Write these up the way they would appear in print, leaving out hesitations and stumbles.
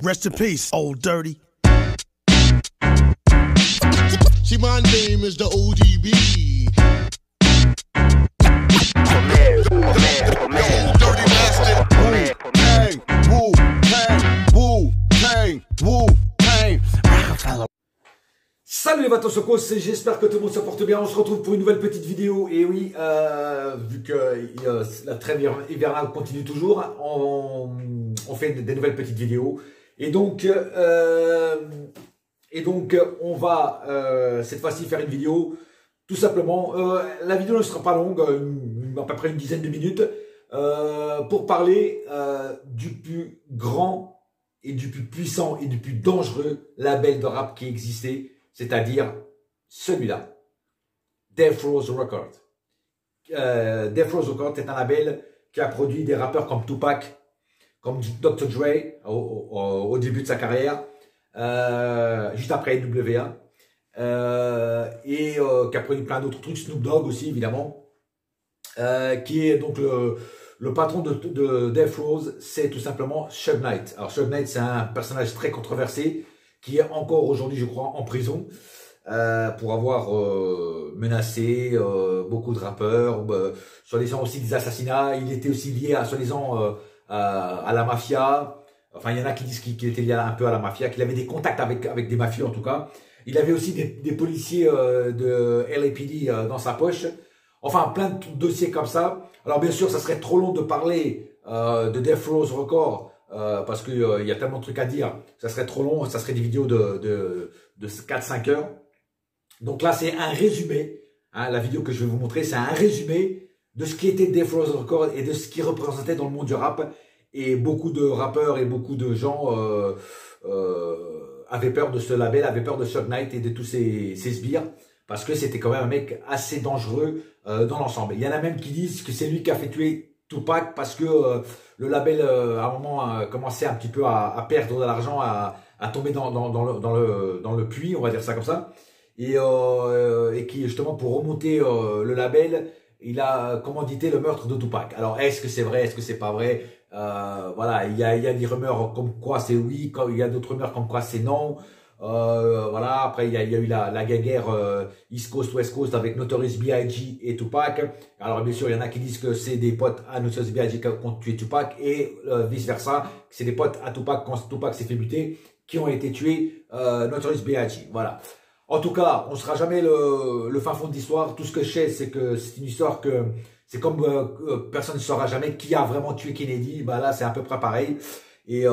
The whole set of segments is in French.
Rest in peace, old dirty. See, my name is the ODB. Dirty bastard. Wu-Tang, Wu-Tang, Wu-Tang, Wu-Tang. Salut les Vatosokos, j'espère que tout le monde se porte bien. On se retrouve pour une nouvelle petite vidéo. Et oui, vu que la trêve hivernale continue toujours, on fait des nouvelles petites vidéos. Et donc on va cette fois-ci faire une vidéo. Tout simplement, la vidéo ne sera pas longue, à peu près une dizaine de minutes, pour parler du plus grand et du plus puissant et du plus dangereux label de rap qui existait. C'est-à-dire celui-là, Death Row Records. Death Row Records est un label qui a produit des rappeurs comme Tupac, comme Dr. Dre au début de sa carrière, juste après NWA, et qui a produit plein d'autres trucs, Snoop Dogg aussi évidemment, qui est donc le patron de Death Row, c'est tout simplement Suge Knight. Alors Suge Knight, c'est un personnage très controversé, qui est encore aujourd'hui, je crois, en prison pour avoir menacé beaucoup de rappeurs, soi-disant aussi des assassinats. Il était aussi lié à soi-disant à la mafia. Enfin, il y en a qui disent qu'il était lié un peu à la mafia, qu'il avait des contacts avec des mafieux en tout cas. Il avait aussi des policiers de LAPD dans sa poche. Enfin, plein de dossiers comme ça. Alors bien sûr, ça serait trop long de parler de Death Row Records. Parce qu'il y a tellement de trucs à dire, ça serait trop long, ça serait des vidéos de 4-5 heures. Donc là, c'est un résumé, hein, la vidéo que je vais vous montrer, c'est un résumé de ce qui était Death Row Records et de ce qu'il représentait dans le monde du rap. Et beaucoup de rappeurs et beaucoup de gens avaient peur de ce label, avaient peur de Suge Knight et de tous ces sbires, parce que c'était quand même un mec assez dangereux dans l'ensemble. Il y en a même qui disent que c'est lui qui a fait tuer Tupac parce que le label à un moment commençait un petit peu à perdre de l'argent, à tomber dans le puits, on va dire ça comme ça, et qui justement pour remonter le label, il a commandité le meurtre de Tupac. Alors est-ce que c'est vrai, est-ce que c'est pas vrai? Voilà, il y a des rumeurs comme quoi c'est oui, il y a d'autres rumeurs comme quoi c'est non. Voilà, après il y a eu la guerre East Coast West Coast avec Notorious B.I.G. et Tupac. Alors bien sûr il y en a qui disent que c'est des potes à Notorious B.I.G. qui ont tué Tupac et vice versa, c'est des potes à Tupac quand Tupac s'est fait buter qui ont été tués Notorious B.I.G. Voilà. En tout cas, on ne sera jamais le fin fond de l'histoire. Tout ce que je sais, c'est que c'est une histoire que c'est comme personne ne saura jamais qui a vraiment tué Kennedy. Bah là, c'est à peu près pareil. Et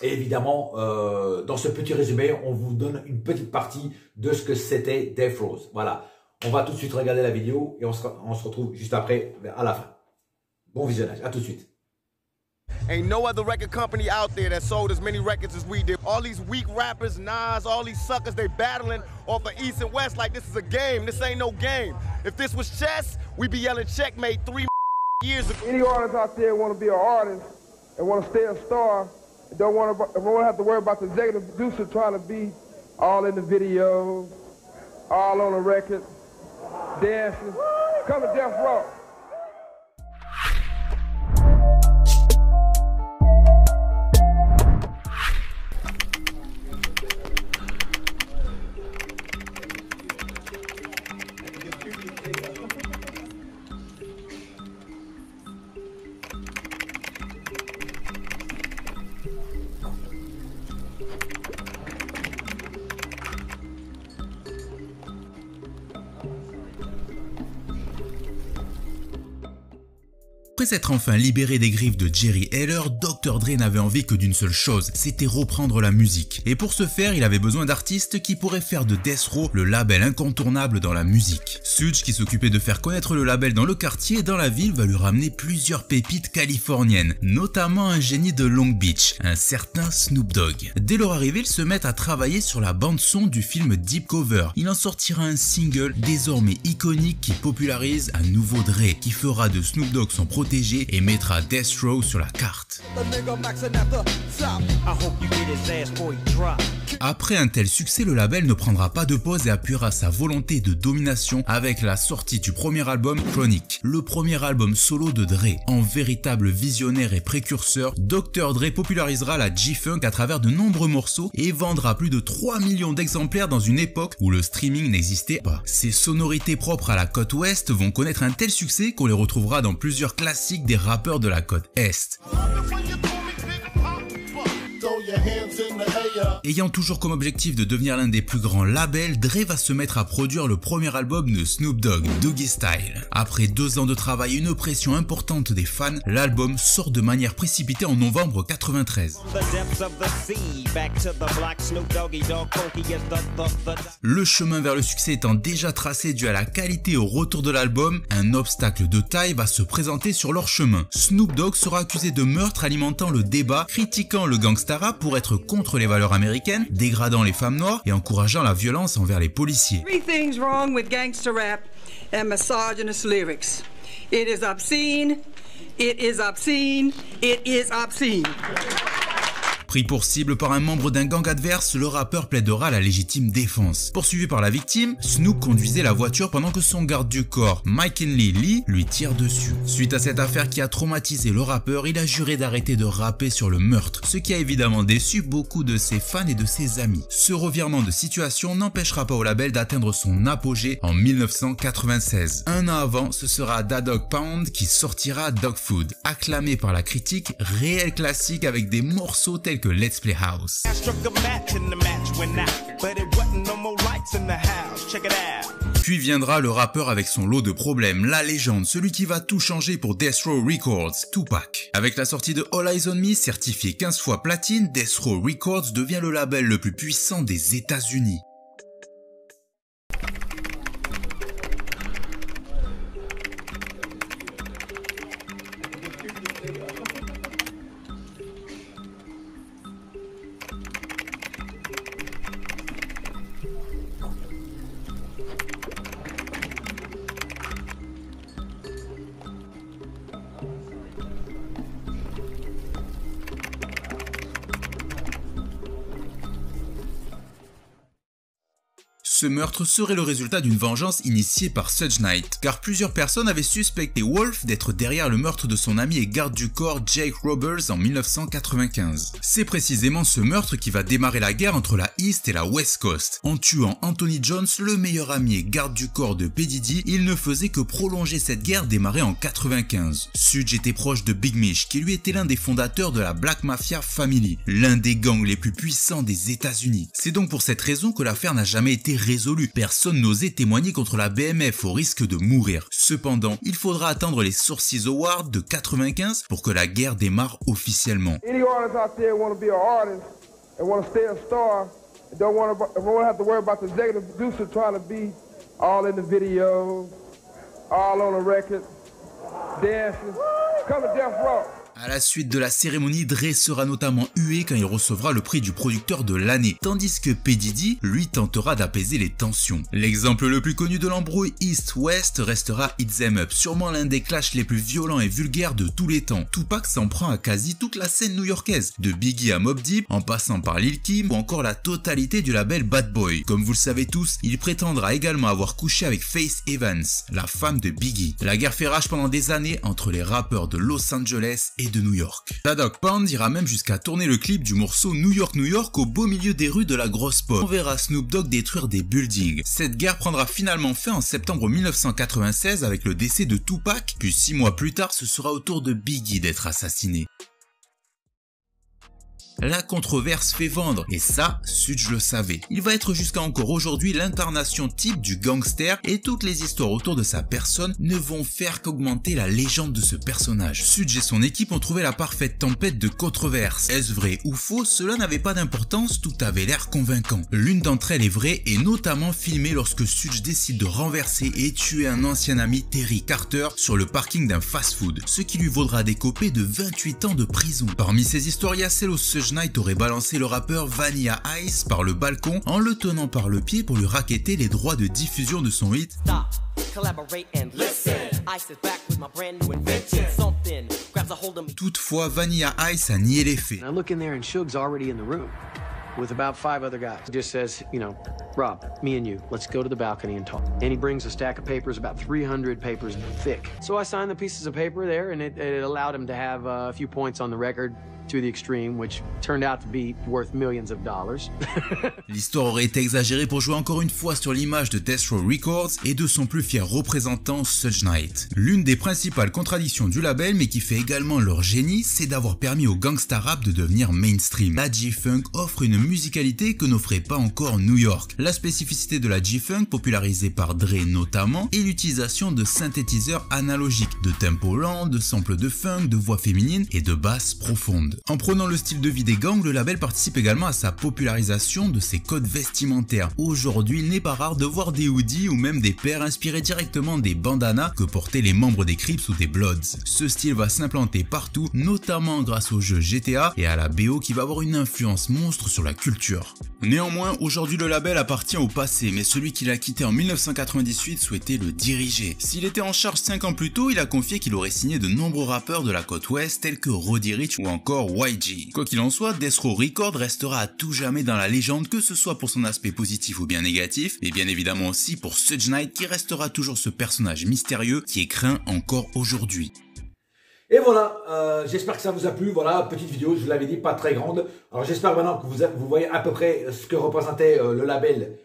évidemment, dans ce petit résumé, on vous donne une petite partie de ce que c'était Death Row. Voilà. On va tout de suite regarder la vidéo et on se retrouve juste après, à la fin. Bon visionnage. À tout de suite. Ain't no other record company out there that sold as many records as we did. All these weak rappers, Nas, all these suckers, they battling off of East and West like this is a game. This ain't no game. If this was chess, we'd be yelling checkmate 3 years ago. Any artist out there want to be an artist and want to stay a star, don't want to have to worry about the executive producer trying to be all in the videos, all on the record, dancing. Come to Death Row. Après s'être enfin libéré des griffes de Jerry Heller, Dr. Dre n'avait envie que d'une seule chose, c'était reprendre la musique. Et pour ce faire, il avait besoin d'artistes qui pourraient faire de Death Row le label incontournable dans la musique. Suge, qui s'occupait de faire connaître le label dans le quartier et dans la ville, va lui ramener plusieurs pépites californiennes, notamment un génie de Long Beach, un certain Snoop Dogg. Dès leur arrivée, ils se mettent à travailler sur la bande-son du film Deep Cover. Il en sortira un single désormais iconique qui popularise un nouveau Dre, qui fera de Snoop Dogg son protégé et mettra Death Row sur la carte. Après un tel succès, le label ne prendra pas de pause et appuiera sa volonté de domination avec la sortie du premier album Chronic, le premier album solo de Dre. En véritable visionnaire et précurseur, Dr. Dre popularisera la G-Funk à travers de nombreux morceaux et vendra plus de 3 millions d'exemplaires dans une époque où le streaming n'existait pas. Ces sonorités propres à la côte ouest vont connaître un tel succès qu'on les retrouvera dans plusieurs classiques des rappeurs de la côte est. Ayant toujours comme objectif de devenir l'un des plus grands labels, Dre va se mettre à produire le premier album de Snoop Dogg, Doggy Style. Après 2 ans de travail et une pression importante des fans, l'album sort de manière précipitée en novembre 93. Le chemin vers le succès étant déjà tracé dû à la qualité et au retour de l'album, un obstacle de taille va se présenter sur leur chemin. Snoop Dogg sera accusé de meurtre alimentant le débat, critiquant le gangsta rap pour être contre les valeurs américaines, dégradant les femmes noires et encourageant la violence envers les policiers. 3 things wrong with gangster rap and misogynist lyrics. It is obscene, it is obscene, it is obscene. Pris pour cible par un membre d'un gang adverse, le rappeur plaidera la légitime défense. Poursuivi par la victime, Snoop conduisait la voiture pendant que son garde du corps, McKinley Lee, lui tire dessus. Suite à cette affaire qui a traumatisé le rappeur, il a juré d'arrêter de rapper sur le meurtre, ce qui a évidemment déçu beaucoup de ses fans et de ses amis. Ce revirement de situation n'empêchera pas au label d'atteindre son apogée en 1996. Un an avant, ce sera Da Dog Pound qui sortira Dog Food, acclamé par la critique, réel classique avec des morceaux tels que Let's Play House. Puis viendra le rappeur avec son lot de problèmes, la légende, celui qui va tout changer pour Death Row Records, Tupac. Avec la sortie de All Eyes on Me, certifié 15 fois platine, Death Row Records devient le label le plus puissant des États-Unis. Ce meurtre serait le résultat d'une vengeance initiée par Suge Knight, car plusieurs personnes avaient suspecté Wolf d'être derrière le meurtre de son ami et garde du corps Jake Roberts en 1995. C'est précisément ce meurtre qui va démarrer la guerre entre la East et la West Coast. En tuant Anthony Jones, le meilleur ami et garde du corps de P. Diddy, il ne faisait que prolonger cette guerre démarrée en 95. Suge était proche de Big Mish, qui lui était l'un des fondateurs de la Black Mafia Family, l'un des gangs les plus puissants des États-Unis. C'est donc pour cette raison que l'affaire n'a jamais été résolu. Personne n'osait témoigner contre la BMF au risque de mourir. Cependant, il faudra attendre les Sources Awards de 95 pour que la guerre démarre officiellement. Any artist out there want to be an artist and want to stay a star and don't want to have to worry about the executive producer trying to be all in the videos, all on the record, dancing. Come to Death Row. À la suite de la cérémonie, Dre sera notamment hué quand il recevra le prix du producteur de l'année, tandis que P. Diddy, lui, tentera d'apaiser les tensions. L'exemple le plus connu de l'embrouille East-West restera Hit 'Em Up, sûrement l'un des clashs les plus violents et vulgaires de tous les temps. Tupac s'en prend à quasi toute la scène new-yorkaise, de Biggie à Mobb Deep, en passant par Lil Kim ou encore la totalité du label Bad Boy. Comme vous le savez tous, il prétendra également avoir couché avec Faith Evans, la femme de Biggie. La guerre fait rage pendant des années entre les rappeurs de Los Angeles et de New York. Da Dog Pound ira même jusqu'à tourner le clip du morceau New York New York au beau milieu des rues de la grosse pop. On verra Snoop Dogg détruire des buildings. Cette guerre prendra finalement fin en septembre 1996 avec le décès de Tupac, puis 6 mois plus tard ce sera au tour de Biggie d'être assassiné. La controverse fait vendre, et ça, Suge le savait. Il va être jusqu'à encore aujourd'hui l'incarnation type du gangster, et toutes les histoires autour de sa personne ne vont faire qu'augmenter la légende de ce personnage. Suge et son équipe ont trouvé la parfaite tempête de controverses. Est-ce vrai ou faux? Cela n'avait pas d'importance, tout avait l'air convaincant. L'une d'entre elles est vraie, et notamment filmée lorsque Suge décide de renverser et tuer un ancien ami, Terry Carter, sur le parking d'un fast-food, ce qui lui vaudra d'écoper de 28 ans de prison. Parmi ces histoires, il y a celle où Suge Knight aurait balancé le rappeur Vanilla Ice par le balcon en le tenant par le pied pour lui racketter les droits de diffusion de son hit. Toutefois, Vanilla Ice a nié les faits. with about 5 other guys. He just says, you know, Rob, me and you, let's go to the balcony and talk. And he brings a stack of papers about 300 papers thick. So I signed the pieces of paper there, and it allowed him to have a few points on the record to the extreme, which turned out to be worth millions of dollars. L'histoire aurait été exagérée pour jouer encore une fois sur l'image de Death Row Records et de son plus fier représentant Suge Knight. L'une des principales contradictions du label, mais qui fait également leur génie, c'est d'avoir permis au gangsta rap de devenir mainstream. La G-Funk offre une musicalité que n'offrait pas encore New York. La spécificité de la G-Funk, popularisée par Dre notamment, est l'utilisation de synthétiseurs analogiques, de tempo lent, de samples de funk, de voix féminines et de basses profondes. En prenant le style de vie des gangs, le label participe également à sa popularisation de ses codes vestimentaires. Aujourd'hui, il n'est pas rare de voir des hoodies ou même des paires inspirés directement des bandanas que portaient les membres des Crips ou des Bloods. Ce style va s'implanter partout, notamment grâce au jeu GTA et à la BO qui va avoir une influence monstre sur la culture. Néanmoins, aujourd'hui le label appartient au passé, mais celui qui l'a quitté en 1998 souhaitait le diriger. S'il était en charge 5 ans plus tôt, il a confié qu'il aurait signé de nombreux rappeurs de la côte ouest tels que Roddy Ricch ou encore YG. Quoi qu'il en soit, Death Row Records restera à tout jamais dans la légende, que ce soit pour son aspect positif ou bien négatif, mais bien évidemment aussi pour Suge Knight qui restera toujours ce personnage mystérieux qui est craint encore aujourd'hui. Et voilà, j'espère que ça vous a plu. Voilà, petite vidéo, je vous l'avais dit, pas très grande. Alors j'espère maintenant que vous voyez à peu près ce que représentait le label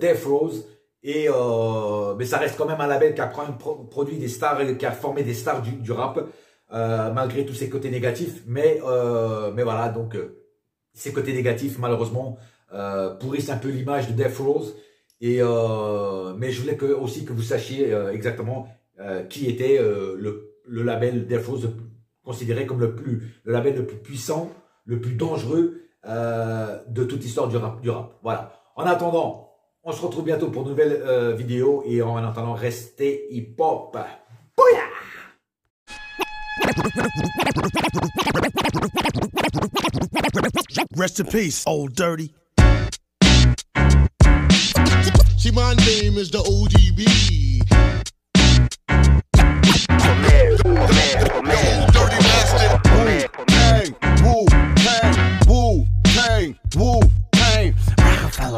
Death Row. Mais ça reste quand même un label qui a produit des stars et qui a formé des stars du rap. Malgré tous ses côtés négatifs, mais voilà, donc ces côtés négatifs malheureusement pourrissent un peu l'image de Death Row, mais je voulais aussi que vous sachiez exactement qui était le label Death Row, considéré comme le label le plus puissant, le plus dangereux de toute l'histoire du rap. Voilà. En attendant, on se retrouve bientôt pour de nouvelles vidéos, et en attendant, restez hip-hop. Bouya! Rest in peace, Old Dirty. See, my name is the ODB.